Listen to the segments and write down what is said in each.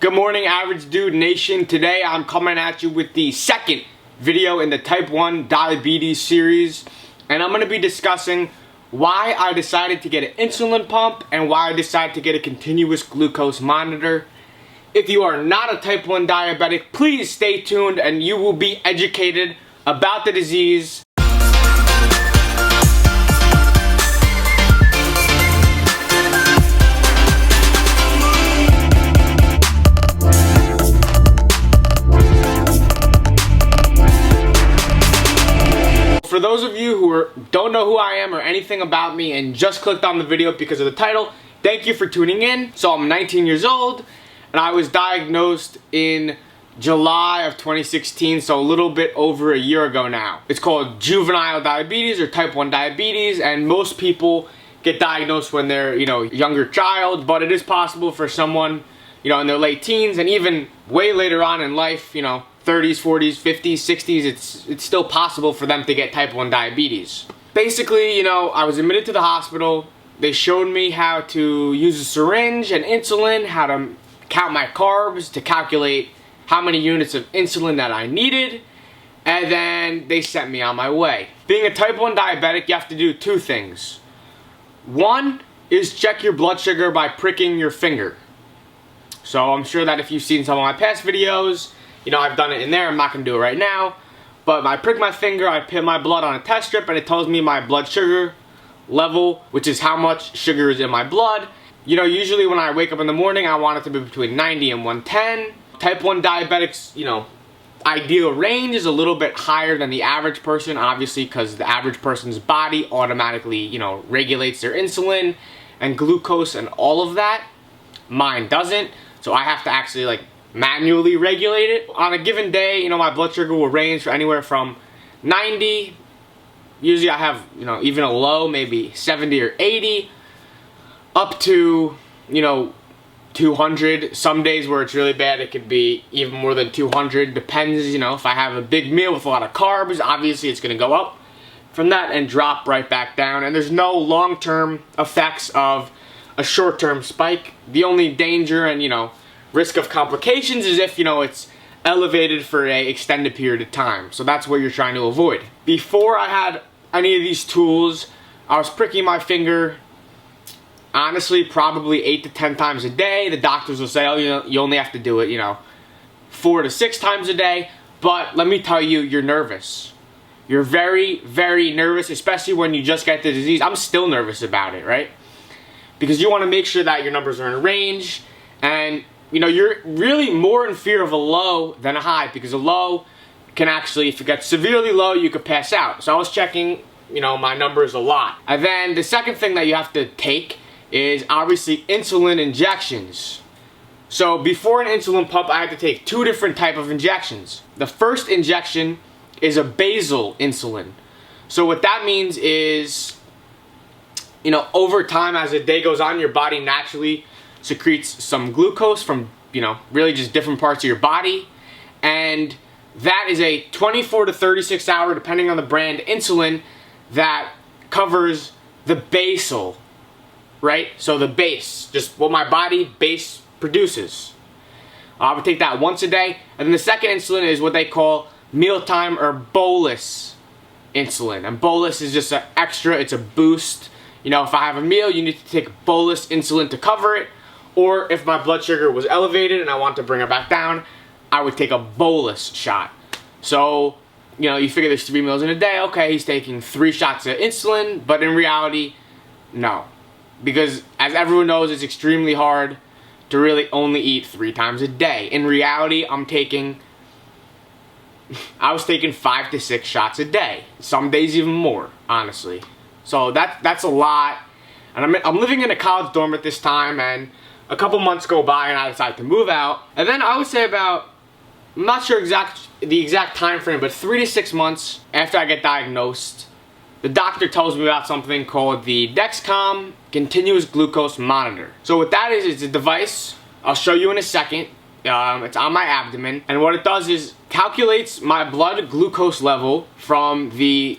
Good morning, Average Dude Nation. Today I'm coming at you with the second video in the Type 1 Diabetes series, and I'm going to be discussing why I decided to get an insulin pump and why I decided to get a continuous glucose monitor. If you are not a Type 1 diabetic, please stay tuned and you will be educated about the disease. For those of you who don't know who I am or anything about me and just clicked on the video because of the title, thank you for tuning in. So I'm 19 years old and I was diagnosed in July of 2016, so a little bit over a year ago now. It's called juvenile diabetes or type 1 diabetes, and most people get diagnosed when they're, younger child, but it is possible for someone, in their late teens and even way later on in life, 30s, 40s, 50s, 60s, it's still possible for them to get type 1 diabetes. Basically, I was admitted to the hospital. They showed me how to use a syringe and insulin, how to count my carbs, to calculate how many units of insulin that I needed, and then they sent me on my way. Being a type 1 diabetic, you have to do two things. One is check your blood sugar by pricking your finger. So I'm sure that if you've seen some of my past videos, I've done it in there. I'm not going to do it right now. But I prick my finger, I put my blood on a test strip, and it tells me my blood sugar level, which is how much sugar is in my blood. Usually when I wake up in the morning, I want it to be between 90 and 110. Type 1 diabetics, ideal range is a little bit higher than the average person, obviously, because the average person's body automatically, regulates their insulin and glucose and all of that. Mine doesn't, so I have to actually, manually regulate it. On a given day, my blood sugar will range for anywhere from 90, usually I have, even a low, maybe 70 or 80, up to, 200. Some days where it's really bad, it could be even more than 200. Depends, if I have a big meal with a lot of carbs, obviously it's going to go up from that and drop right back down. And there's no long-term effects of a short-term spike. The only danger and, risk of complications is if, it's elevated for an extended period of time. So that's what you're trying to avoid. Before I had any of these tools, I was pricking my finger, honestly, probably 8 to 10 times a day. The doctors will say, oh, you only have to do it, 4 to 6 times a day. But let me tell you, you're nervous. You're very, very nervous, especially when you just get the disease. I'm still nervous about it, right? Because you want to make sure that your numbers are in range, and you're really more in fear of a low than a high, because a low can actually, if it gets severely low, you could pass out. So I was checking, my numbers a lot. And then the second thing that you have to take is obviously insulin injections. So before an insulin pump, I had to take 2 different types of injections. The first injection is a basal insulin. So what that means is, over time, as the day goes on, your body naturally secretes some glucose from, really just different parts of your body. And that is a 24 to 36 hour, depending on the brand, insulin that covers the basal, right? So the base, just what my base produces. I would take that once a day. And then the second insulin is what they call mealtime or bolus insulin. And bolus is just an extra, it's a boost. If I have a meal, you need to take bolus insulin to cover it. Or if my blood sugar was elevated and I want to bring it back down, I would take a bolus shot. So, you figure there's 3 meals in a day. Okay, he's taking 3 shots of insulin, but in reality, no. Because as everyone knows, it's extremely hard to really only eat 3 times a day. In reality, I was taking 5 to 6 shots a day. Some days even more, honestly. So that's a lot. And I'm living in a college dorm at this time, and a couple months go by and I decide to move out. And then I would say about, I'm not sure the exact time frame, but 3 to 6 months after I get diagnosed, the doctor tells me about something called the Dexcom continuous glucose monitor. So what that is, it's a device, I'll show you in a second. It's on my abdomen, and what it does is calculates my blood glucose level from the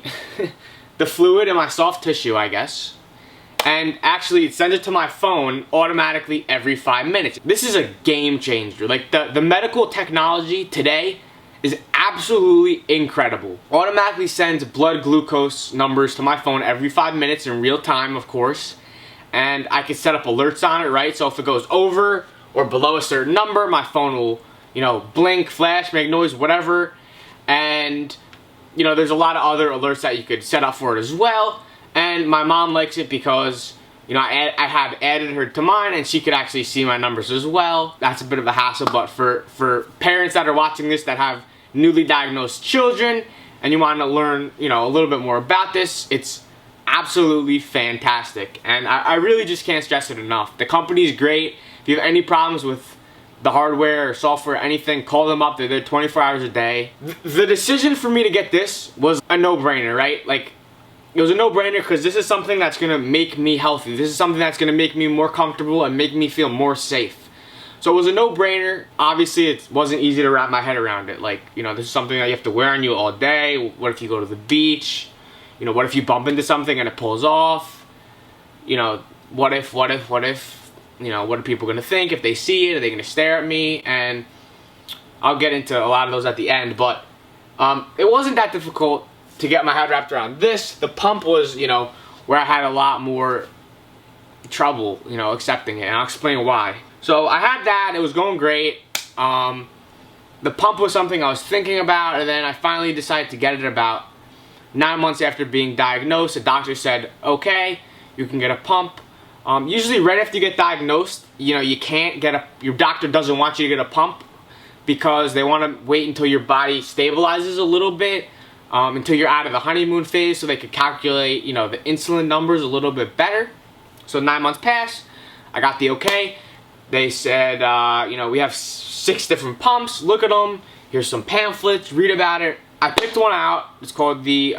the fluid in my soft tissue, I guess. And actually it sends it to my phone automatically every 5 minutes. This is a game changer. Like the medical technology today is absolutely incredible. Automatically sends blood glucose numbers to my phone every 5 minutes in real time, of course. And I can set up alerts on it, right? So if it goes over or below a certain number, my phone will, you know, blink, flash, make noise, whatever. And, you know, there's a lot of other alerts that you could set up for it as well. And my mom likes it because, you know, I have added her to mine and she could actually see my numbers as well. That's a bit of a hassle, but for parents that are watching this that have newly diagnosed children and you want to learn, you know, a little bit more about this, it's absolutely fantastic. And I really just can't stress it enough. The company's great. If you have any problems with the hardware or software, anything, call them up. They're there 24 hours a day. The decision for me to get this was a no-brainer, right? Like, it was a no-brainer because this is something that's going to make me healthy. This is something that's going to make me more comfortable and make me feel more safe. So it was a no-brainer. Obviously, it wasn't easy to wrap my head around it. Like, you know, this is something that you have to wear on you all day. What if you go to the beach? You know, what if you bump into something and it pulls off? You know, what if, you know, what are people going to think if they see it? Are they going to stare at me? And I'll get into a lot of those at the end, but it wasn't that difficult to get my head wrapped around this. The pump was, you know, where I had a lot more trouble, you know, accepting it, and I'll explain why. So I had that, it was going great. The pump was something I was thinking about, and then I finally decided to get it about 9 months after being diagnosed. The doctor said, okay, you can get a pump. Usually right after you get diagnosed, you know, you can't get your doctor doesn't want you to get a pump because they want to wait until your body stabilizes a little bit, until you're out of the honeymoon phase, so they could calculate, you know, the insulin numbers a little bit better. So 9 months passed, I got the okay. They said, you know, we have 6 different pumps, look at them, here's some pamphlets, read about it. I picked one out. It's called the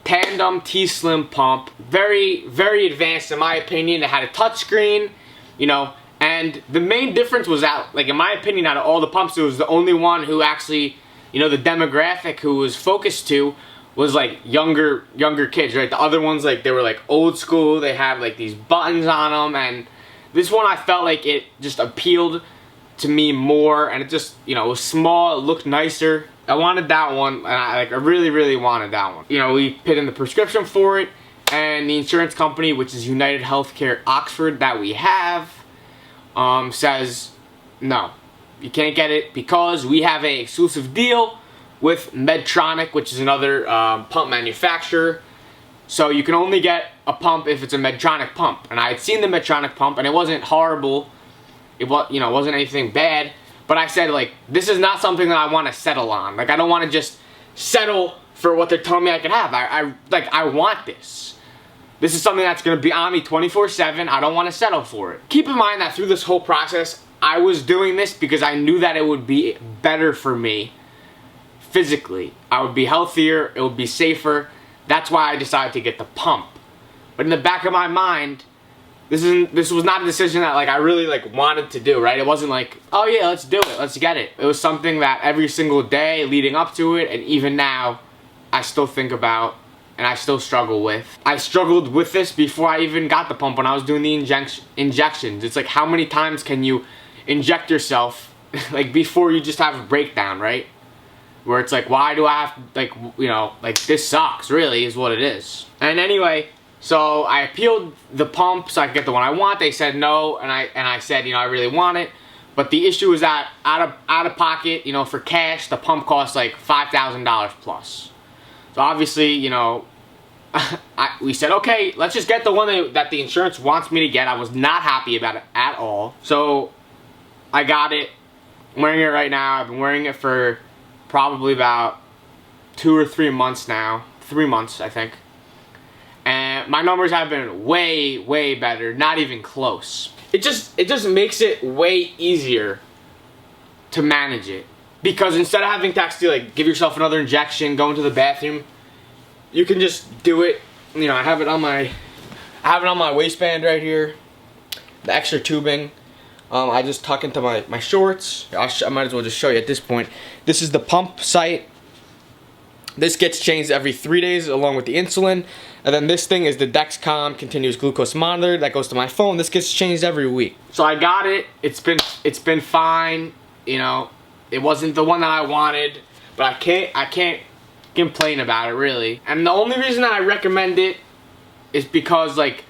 Tandem T-Slim pump. Very, very advanced in my opinion. It had a touchscreen, you know, and the main difference was that, like, in my opinion, out of all the pumps, it was the only one who actually, you know, the demographic who was focused to was like younger kids, right? The other ones, like, they were like old school. They had like these buttons on them, and this one I felt like it just appealed to me more, and it just, you know, it was small, it looked nicer. I wanted that one, and I really, really wanted that one. You know, we put in the prescription for it, and the insurance company, which is United Healthcare Oxford, that we have, says, no, you can't get it because we have an exclusive deal with Medtronic, which is another pump manufacturer. So you can only get a pump if it's a Medtronic pump. And I had seen the Medtronic pump, and it wasn't horrible. It was, you know, wasn't anything bad. But I said, like, this is not something that I want to settle on. Like, I don't want to just settle for what they're telling me I can have. I want this. This is something that's going to be on me 24/7. I don't want to settle for it. Keep in mind that through this whole process, I was doing this because I knew that it would be better for me physically. I would be healthier. It would be safer. That's why I decided to get the pump. But in the back of my mind, this was not a decision that, like, I really, like, wanted to do, right? It wasn't like, oh yeah, let's do it, let's get it. It was something that every single day leading up to it, and even now, I still think about, and I still struggle with. I struggled with this before I even got the pump when I was doing the injections. It's like, how many times can you inject yourself, like, before you just have a breakdown, right? Where it's like, why do I have to, like, you know, like, this sucks, really, is what it is. And anyway, so I appealed the pump so I could get the one I want. They said no, and I said, you know, I really want it. But the issue is that out of pocket, you know, for cash, the pump costs like $5,000 plus. So obviously, you know, we said, okay, let's just get the one that the insurance wants me to get. I was not happy about it at all. So I got it. I'm wearing it right now. I've been wearing it for probably about 2 or 3 months now. 3 months, I think. And my numbers have been way, way better. Not even close. It just makes it way easier to manage it. Because instead of having to actually, like, give yourself another injection, go into the bathroom, you can just do it. You know, I have it on my waistband right here. The extra tubing. I just tuck into my shorts. I might as well just show you at this point. This is the pump site. This gets changed every 3 days along with the insulin. And then this thing is the Dexcom continuous glucose monitor that goes to my phone. This gets changed every week. So I got it. It's been fine. You know, it wasn't the one that I wanted, but I can't complain about it really. And the only reason that I recommend it is because, like,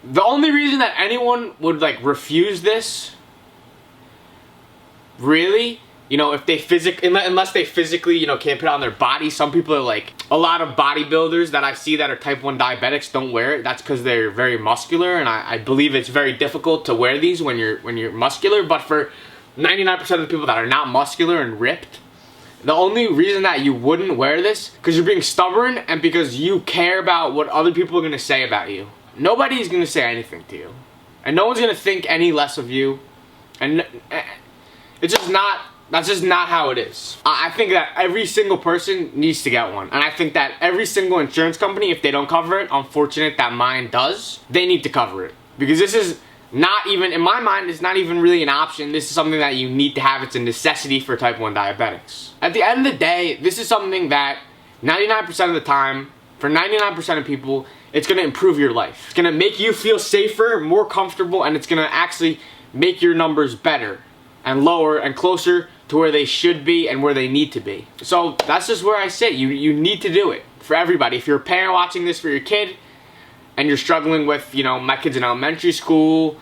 the only reason that anyone would, like, refuse this, really, you know, if they unless they physically, you know, can't put it on their body. Some people are like, a lot of bodybuilders that I see that are type 1 diabetics don't wear it. That's because they're very muscular, and I believe it's very difficult to wear these when you're muscular. But for 99% of the people that are not muscular and ripped, the only reason that you wouldn't wear this, because you're being stubborn and because you care about what other people are going to say about you. Nobody's going to say anything to you. And no one's going to think any less of you. And it's just not, that's just not how it is. I think that every single person needs to get one. And I think that every single insurance company, if they don't cover it, unfortunate that mine does, they need to cover it. Because this is not even, in my mind, it's not even really an option. This is something that you need to have. It's a necessity for type 1 diabetics. At the end of the day, this is something that 99% of the time, for 99% of people, it's going to improve your life. It's going to make you feel safer, more comfortable, and it's going to actually make your numbers better and lower and closer to where they should be and where they need to be. So that's just where I sit. You need to do it for everybody. If you're a parent watching this for your kid and you're struggling with, you know, my kid's in elementary school,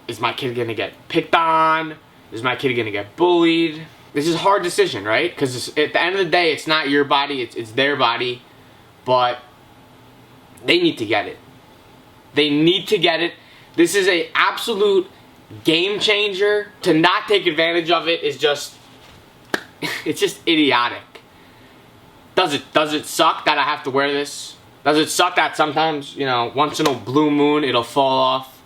is my kid going to get picked on? Is my kid going to get bullied? This is a hard decision, right? Because at the end of the day, it's not your body, it's their body. But they need to get it. They need to get it. This is an absolute game changer. To not take advantage of it is just, it's just idiotic. Does it suck that I have to wear this? Does it suck that sometimes, you know, once in a blue moon it'll fall off?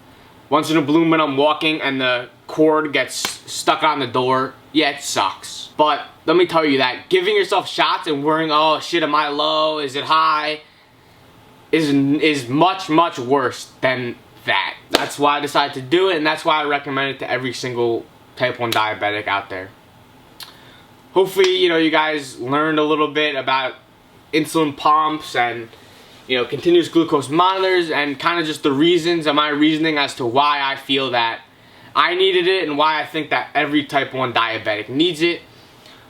Once in a blue moon I'm walking and the cord gets stuck on the door? Yeah, it sucks. But let me tell you that giving yourself shots and worrying, oh shit, am I low? Is it high? Is much, much worse than that. That's why I decided to do it, and that's why I recommend it to every single type 1 diabetic out there. Hopefully, you know, you guys learned a little bit about insulin pumps and, you know, continuous glucose monitors and kind of just the reasons and my reasoning as to why I feel that I needed it and why I think that every type 1 diabetic needs it.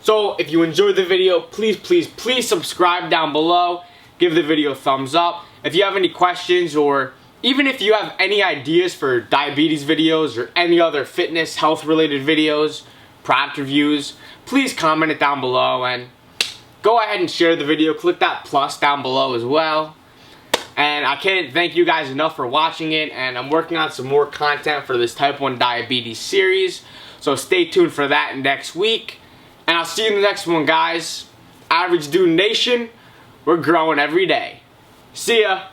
So if you enjoyed the video, please, please, please subscribe down below. Give the video a thumbs up. If you have any questions, or even if you have any ideas for diabetes videos or any other fitness, health related videos, product reviews, please comment it down below and go ahead and share the video. Click that plus down below as well. And I can't thank you guys enough for watching it, and I'm working on some more content for this type 1 diabetes series. So stay tuned for that next week. And I'll see you in the next one, guys. Average Dude Nation, we're growing every day. See ya.